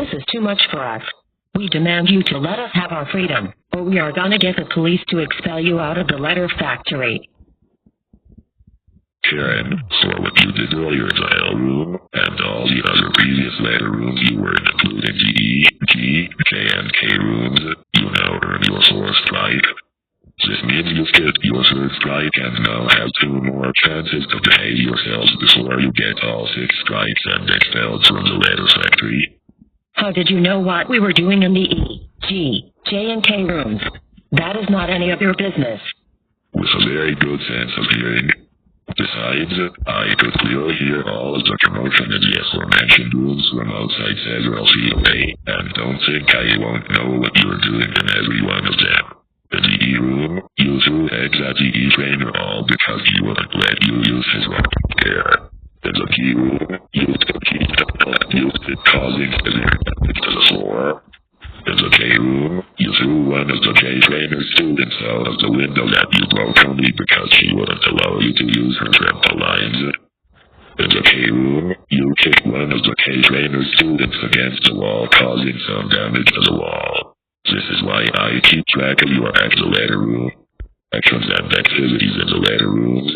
This is too much for us. We demand you to let us have our freedom, or we are gonna get the police to expel you out of the letter factory. Karen, for what you did earlier in the L room, and all the other previous letter rooms you were in, including the E, G, J, and K rooms, you now earn your 4th strike. This means you skipped your 3rd strike and now have 2 more chances to behave yourselves before you get all 6 strikes and expelled from the letter factory. How did you know what we were doing in the E, G, J, and K rooms? That is not any of your business. With a very good sense of hearing. Besides, I could clearly hear all of the commotion in the aforementioned rooms from outside several feet away, and don't think I won't know what you're doing in every one of them. In the E room, you threw eggs at the E trainer all because he wouldn't let you use his rocking chair. In the G room, you took heat and used it, causing severe damage to the floor. In the J room, you threw one of the J trainer's students out of the window that you broke only because she wouldn't allow you to use her trampolines. In the K room, you kicked one of the K trainer's students against the wall, causing some damage to the wall. This is why I keep track of your actual letter room actions and activities in the letter rooms.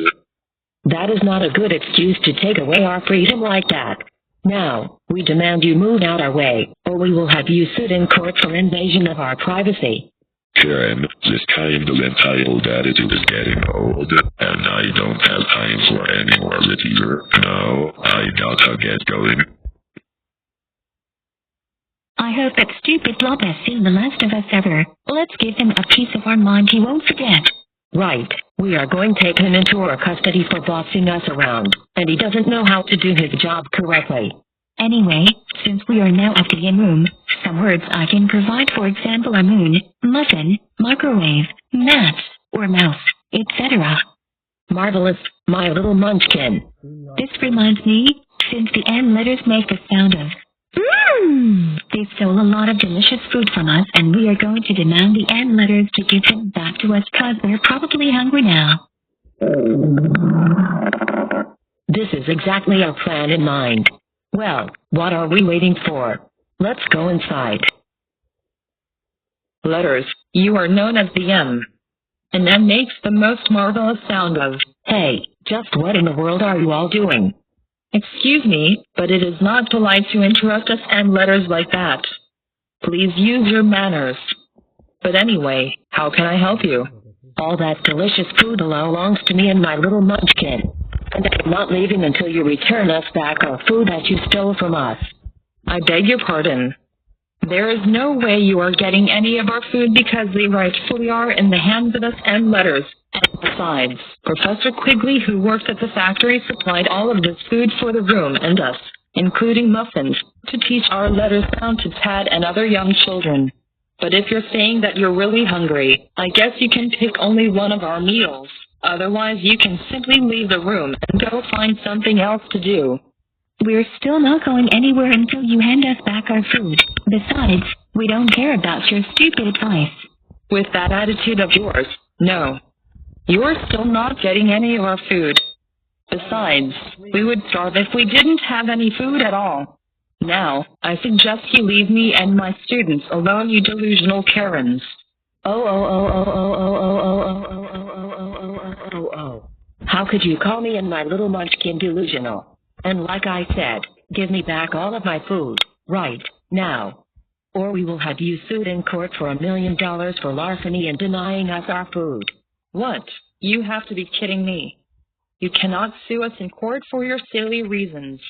That is not a good excuse to take away our freedom like that. Now, we demand you move out our way, or we will have you sued in court for invasion of our privacy. Karen, this kind of entitled attitude is getting old, and I don't have time for any more of it either. Now, I gotta get going. I hope that stupid blob has seen the last of us ever. Let's give him a piece of our mind he won't forget. Right. We are going to take him into our custody for bossing us around, and he doesn't know how to do his job correctly. Anyway, since we are now at the in-room, some words I can provide, for example, are moon, muffin, microwave, mat, or mouse, etc. Marvelous, my little munchkin. This reminds me, since the N letters make the sound of they stole a lot of delicious food from us, and we are going to demand the N letters to give them back to us because they're probably hungry now. This is exactly our plan in mind. Well, what are we waiting for? Let's go inside. Letters, you are known as the M. And M makes the most marvelous sound of. Hey, just what in the world are you all doing? Excuse me, but it is not polite to interrupt us and letters like that. Please use your manners. But anyway, how can I help you? All that delicious food belongs to me and my little munchkin. And I'm not leaving until you return us back our food that you stole from us. I beg your pardon. There is no way you are getting any of our food because they rightfully are in the hands of us and letters. And besides, Professor Quigley, who works at the factory, supplied all of this food for the room and us, including muffins, to teach our letters sound to Tad and other young children. But if you're saying that you're really hungry, I guess you can pick only one of our meals. Otherwise, you can simply leave the room and go find something else to do. We're still not going anywhere until you hand us back our food. Besides, we don't care about your stupid advice. With that attitude of yours, no. You're still not getting any of our food. Besides, we would starve if we didn't have any food at all. Now, I suggest you leave me and my students alone, you delusional Karens. How could you call me and my little munchkin delusional? And like I said, give me back all of my food, right, now. Or we will have you sued in court for $1 million for larceny and denying us our food. What? You have to be kidding me. You cannot sue us in court for your silly reasons.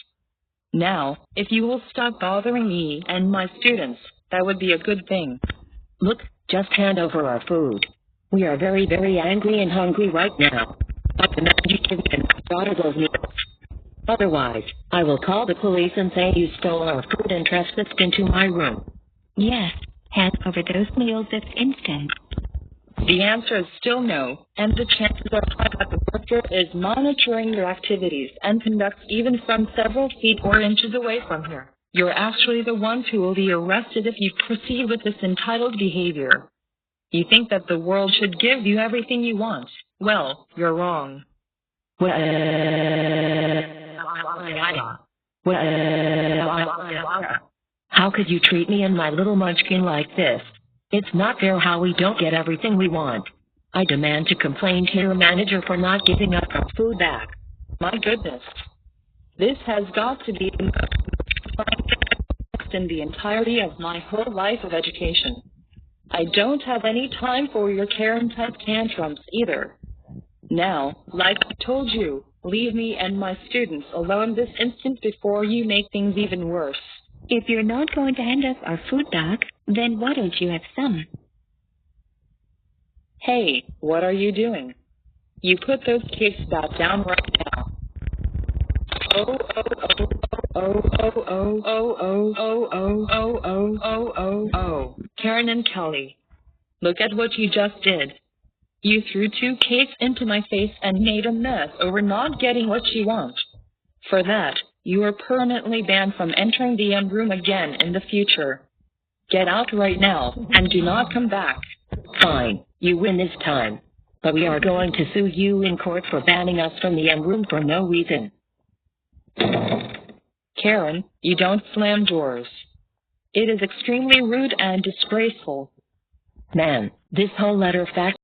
Now, if you will stop bothering me and my students, that would be a good thing. Look, just hand over our food. We are very, very angry and hungry right now. I demand you give me my daughter those meals. Otherwise, I will call the police and say you stole our food and trespassed into my room. Yes, hand over those meals this instant. The answer is still no, and the chances are high that the worker is monitoring your activities and conducts even from several feet or inches away from here. You're actually the ones who will be arrested if you proceed with this entitled behavior. You think that the world should give you everything you want. Well, you're wrong. How could you treat me and my little munchkin like this? It's not fair how we don't get everything we want. I demand to complain to your manager for not giving us our food back. My goodness. This has got to be the most in the entirety of my whole life of education. I don't have any time for your Karen-type tantrums either. Now, like I told you, leave me and my students alone this instant before you make things even worse. If you're not going to hand us our food back, then why don't you have some? Hey, what are you doing? You put those cakes back down right now. Oh, oh, oh, oh, oh, oh, oh, oh, oh, oh, oh, oh, oh, oh, oh. Karen and Kelly, look at what you just did. You threw 2 cakes into my face and made a mess over not getting what you want. For that, you are permanently banned from entering the M room again in the future. Get out right now and do not come back. Fine, you win this time. But we are going to sue you in court for banning us from the M room for no reason. Karen, you don't slam doors. It is extremely rude and disgraceful. Man, this whole letter fact